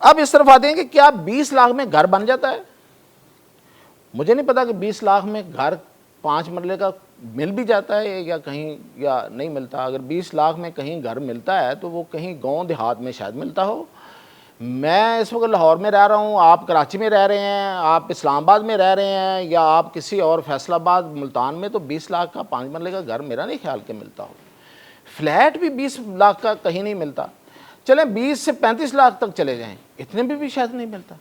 اب اس طرف آتے ہیں کہ کیا 20 لاکھ میں گھر بن جاتا ہے؟ مجھے نہیں پتا کہ 20 لاکھ میں گھر 5 مرلے کا مل بھی جاتا ہے یا کہیں یا نہیں ملتا. اگر 20 لاکھ میں کہیں گھر ملتا ہے تو وہ کہیں گاؤں دیہات میں شاید ملتا ہو. میں اس وقت لاہور میں رہ رہا ہوں, آپ کراچی میں رہ رہے ہیں, آپ اسلام آباد میں رہ رہے ہیں, یا آپ کسی اور فیصل آباد ملتان میں, تو 20 لاکھ کا 5 مرلے کا گھر میرا نہیں خیال کہ ملتا ہو. فلیٹ بھی 20 لاکھ کا کہیں نہیں ملتا. چلیں 20 سے 35 لاکھ تک چلے جائیں, اتنے بھی شاید نہیں ملتا.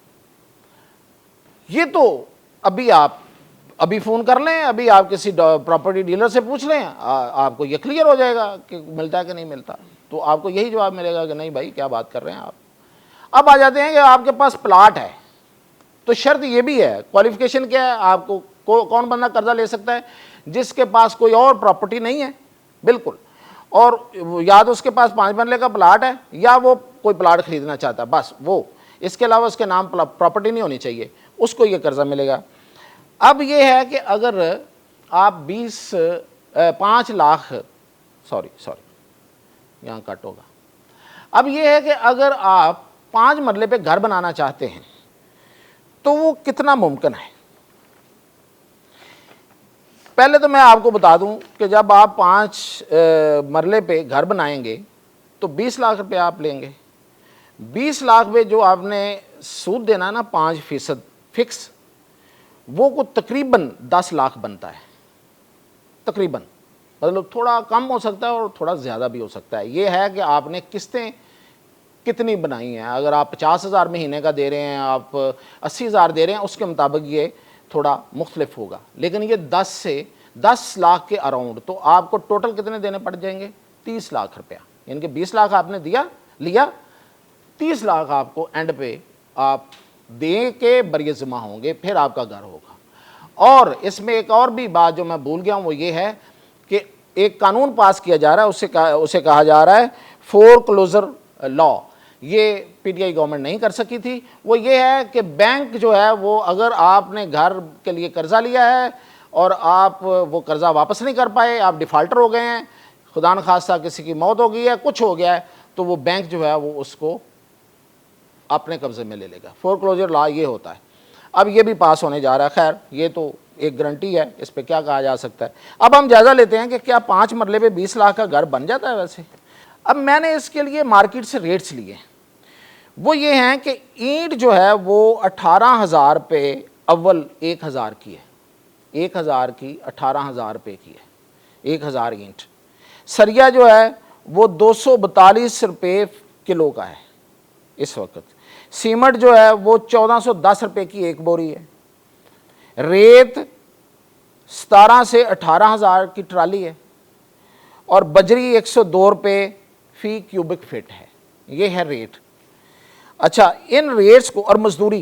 یہ تو ابھی فون کر لیں, ابھی آپ کسی پراپرٹی ڈیلر سے پوچھ لیں, آپ کو یہ کلیئر ہو جائے گا کہ ملتا ہے کہ نہیں ملتا. تو آپ کو یہی جواب ملے گا کہ نہیں بھائی کیا بات کر رہے ہیں آپ. اب آ جاتے ہیں کہ آپ کے پاس پلاٹ ہے, تو شرط یہ بھی ہے, کوالیفیکیشن کیا ہے, آپ کو کون بندہ قرضہ لے سکتا ہے؟ جس کے پاس کوئی اور پراپرٹی نہیں ہے بالکل, اور یا تو اس کے پاس 5 مرلے کا پلاٹ ہے یا وہ کوئی پلاٹ خریدنا چاہتا ہے, بس وہ, اس کے علاوہ اس کے نام پراپرٹی نہیں ہونی چاہیے, اس کو یہ قرضہ ملے گا. اب یہ ہے کہ اگر آپ 5 لاکھ سوری یہاں کٹ ہوگا. اب یہ ہے کہ اگر آپ 5 مرلے پہ گھر بنانا چاہتے ہیں تو وہ کتنا ممکن ہے؟ پہلے تو میں آپ کو بتا دوں کہ جب آپ 5 مرلے پہ گھر بنائیں گے تو 20 لاکھ روپے آپ لیں گے. 20 لاکھ پہ جو آپ نے سود دینا ہے نا 5% فکس, وہ کو تقریباً 10 لاکھ بنتا ہے. تقریباً مطلب تھوڑا کم ہو سکتا ہے اور تھوڑا زیادہ بھی ہو سکتا ہے. یہ ہے کہ آپ نے قسطیں کتنی بنائی ہیں. اگر آپ 50,000 مہینے کا دے رہے ہیں, آپ 80,000 دے رہے ہیں, اس کے مطابق یہ تھوڑا مختلف ہوگا. لیکن یہ 10 لاکھ کے اراؤنڈ, تو آپ کو ٹوٹل کتنے دینے پڑ جائیں گے؟ 30 لاکھ روپیہ. یعنی کہ 20 لاکھ آپ نے لیا, 30 لاکھ آپ کو اینڈ پہ آپ دیں کے بریے ذمہ ہوں گے, پھر آپ کا گھر ہوگا. اور اس میں ایک اور بھی بات جو میں بھول گیا ہوں, وہ یہ ہے کہ ایک قانون پاس کیا جا رہا ہے, اسے کہا جا رہا ہے فور کلوزر لا. یہ پی ٹی آئی گورنمنٹ نہیں کر سکی تھی. وہ یہ ہے کہ بینک جو ہے وہ, اگر آپ نے گھر کے لیے قرضہ لیا ہے اور آپ وہ قرضہ واپس نہیں کر پائے, آپ ڈیفالٹر ہو گئے ہیں, خدا نخواستہ کسی کی موت ہو گئی ہے, کچھ ہو گیا ہے, تو وہ بینک جو ہے وہ اس کو اپنے قبضے میں لے لے گا. فور کلوزر لا یہ ہوتا ہے. اب یہ بھی پاس ہونے جا رہا ہے. خیر یہ تو ایک گارنٹی ہے, اس پہ کیا کہا جا سکتا ہے. اب ہم جائزہ لیتے ہیں کہ کیا 5 مرلے پہ 20 لاکھ کا گھر بن جاتا ہے ویسے. اب میں نے اس کے لیے مارکیٹ سے ریٹس لیے, وہ یہ ہیں کہ اینٹ جو ہے وہ 18,000 پہ اول 1,000 کی ہے, 1,000 کی 18,000 روپے کی ہے 1,000 اینٹ. سریا جو ہے وہ 242 روپے کلو کا ہے اس وقت. سیمنٹ جو ہے وہ 1410 روپے کی ایک بوری ہے. ریت 17 سے 18,000 کی ٹرالی ہے, اور بجری 102 روپے فی کیوبک فٹ ہے. یہ ہے ریٹ. اچھا ان ریٹس کو, اور مزدوری,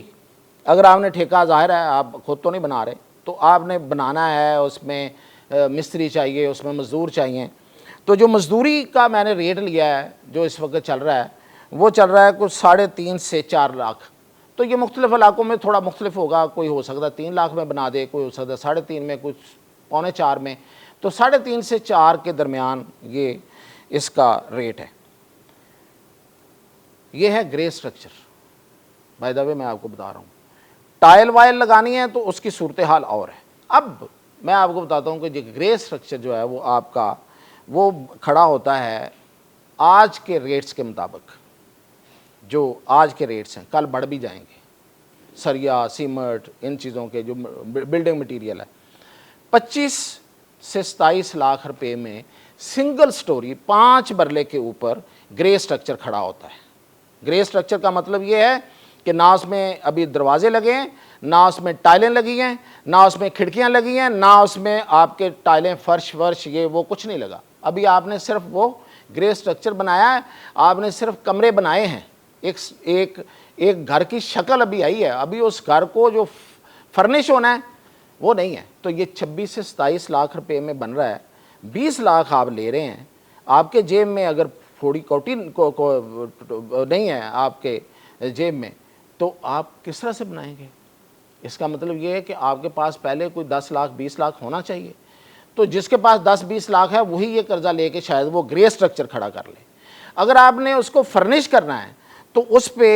اگر آپ نے ٹھیکہ, ظاہر ہے آپ خود تو نہیں بنا رہے, تو آپ نے بنانا ہے, اس میں مستری چاہیے, اس میں مزدور چاہیے. تو جو مزدوری کا میں نے ریٹ لیا ہے جو اس وقت چل رہا ہے, وہ چل رہا ہے کچھ 3.5 سے 4 لاکھ. تو یہ مختلف علاقوں میں تھوڑا مختلف ہوگا, کوئی ہو سکتا ہے 3 لاکھ میں بنا دے, کوئی ہو سکتا ہے 3.5 میں, کچھ 3.25 میں. تو 3.5 سے 4 کے درمیان یہ اس کا ریٹ ہے. یہ ہے گرے سٹرکچر. بائی دا وے میں آپ کو بتا رہا ہوں, ٹائل وائل لگانی ہے تو اس کی صورتحال اور ہے. اب میں آپ کو بتاتا ہوں کہ یہ گرے سٹرکچر جو ہے وہ آپ کا وہ کھڑا ہوتا ہے آج کے ریٹس کے مطابق. جو آج کے ریٹس ہیں کل بڑھ بھی جائیں گے. سریا, سیمنٹ, ان چیزوں کے جو بلڈنگ مٹیریل ہے, 25 سے 27 لاکھ روپے میں سنگل سٹوری 5 مرلے کے اوپر گرے سٹرکچر کھڑا ہوتا ہے. گرے سٹرکچر کا مطلب یہ ہے کہ نہ اس میں ابھی دروازے لگے ہیں, نہ اس میں ٹائلیں لگی ہیں, نہ اس میں کھڑکیاں لگی ہیں, نہ اس میں آپ کے ٹائلیں, فرش یہ وہ کچھ نہیں لگا. ابھی آپ نے صرف وہ گرے سٹرکچر بنایا ہے, آپ نے صرف کمرے بنائے ہیں, ایک گھر کی شکل ابھی آئی ہے. ابھی اس گھر کو جو فرنش ہونا ہے وہ نہیں ہے. تو یہ 26 سے 27 لاکھ روپے میں بن رہا ہے. 20 لاکھ آپ لے رہے ہیں, آپ کے جیب میں اگر تھوڑی کوٹی نہیں ہے آپ کے جیب میں, تو آپ کس طرح سے بنائیں گے؟ اس کا مطلب یہ ہے کہ آپ کے پاس پہلے کوئی 10 لاکھ 20 لاکھ ہونا چاہیے. تو جس کے پاس 10-20 لاکھ ہے وہی یہ قرضہ لے کے شاید وہ گرے سٹرکچر کھڑا کر لے. اگر آپ نے اس کو فرنش کرنا ہے تو اس پہ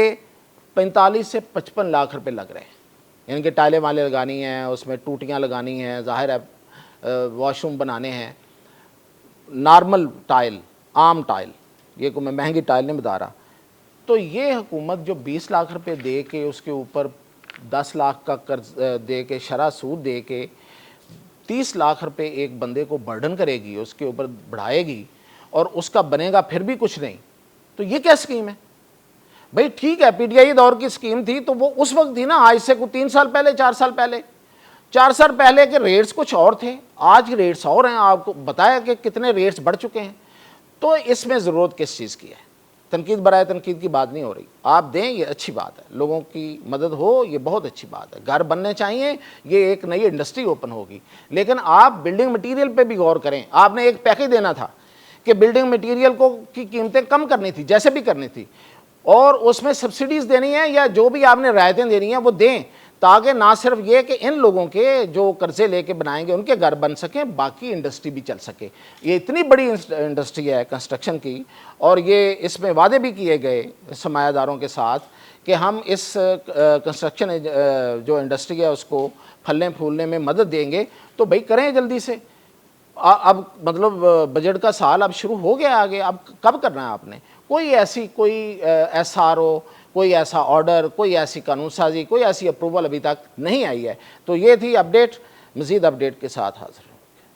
45 سے 55 لاکھ روپے لگ رہے ہیں. یعنی کہ ٹائلیں والے لگانی ہیں, اس میں ٹوٹیاں لگانی ہیں, ظاہر ہے واش روم بنانے ہیں. نارمل ٹائل, عام ٹائل, یہ کو میں مہنگی ٹائل نہیں بتا رہا. تو یہ حکومت جو 20 لاکھ روپے دے کے اس کے اوپر 10 لاکھ کا قرض دے کے شرح سود دے کے 30 لاکھ روپے ایک بندے کو برڈن کرے گی, اس کے اوپر بڑھائے گی, اور اس کا بنے گا پھر بھی کچھ نہیں, تو یہ کیا اسکیم ہے بھائی؟ ٹھیک ہے پی ٹی آئی دور کی اسکیم تھی تو وہ اس وقت تھی نا, آج سے کوئی 3 سال پہلے 4 سال پہلے. 4 سال پہلے کے ریٹس کچھ اور تھے, آج کے ریٹس اور ہیں. آپ کو بتایا کہ کتنے ریٹس بڑھ چکے ہیں. تو اس میں ضرورت کس چیز کی ہے؟ تنقید برائے تنقید کی بات نہیں ہو رہی, آپ دیں یہ اچھی بات ہے, لوگوں کی مدد ہو یہ بہت اچھی بات ہے, گھر بننے چاہیے, یہ ایک نئی انڈسٹری اوپن ہوگی. لیکن آپ بلڈنگ مٹیریل پہ بھی غور کریں. آپ نے ایک پیکیج دینا تھا کہ بلڈنگ مٹیریل کو کی قیمتیں کم کرنی تھی, جیسے بھی کرنی تھی, اور اس میں سبسڈیز دینی ہے یا جو بھی آپ نے رعایتیں دینی ہیں وہ دیں, تاکہ نہ صرف یہ کہ ان لوگوں کے جو قرضے لے کے بنائیں گے ان کے گھر بن سکیں, باقی انڈسٹری بھی چل سکے. یہ اتنی بڑی انڈسٹری ہے کنسٹرکشن کی, اور یہ اس میں وعدے بھی کیے گئے سرمایہ داروں کے ساتھ کہ ہم اس کنسٹرکشن جو انڈسٹری ہے اس کو پھلنے پھولنے میں مدد دیں گے. تو بھائی کریں جلدی سے. اب مطلب بجٹ کا سال اب شروع ہو گیا آگے, اب کب کرنا ہے آپ نے؟ کوئی ایس آر او, کوئی ایسا آرڈر, کوئی ایسی قانون سازی, کوئی ایسی اپروول ابھی تک نہیں آئی ہے. تو یہ تھی اپڈیٹ. مزید اپڈیٹ کے ساتھ حاضر.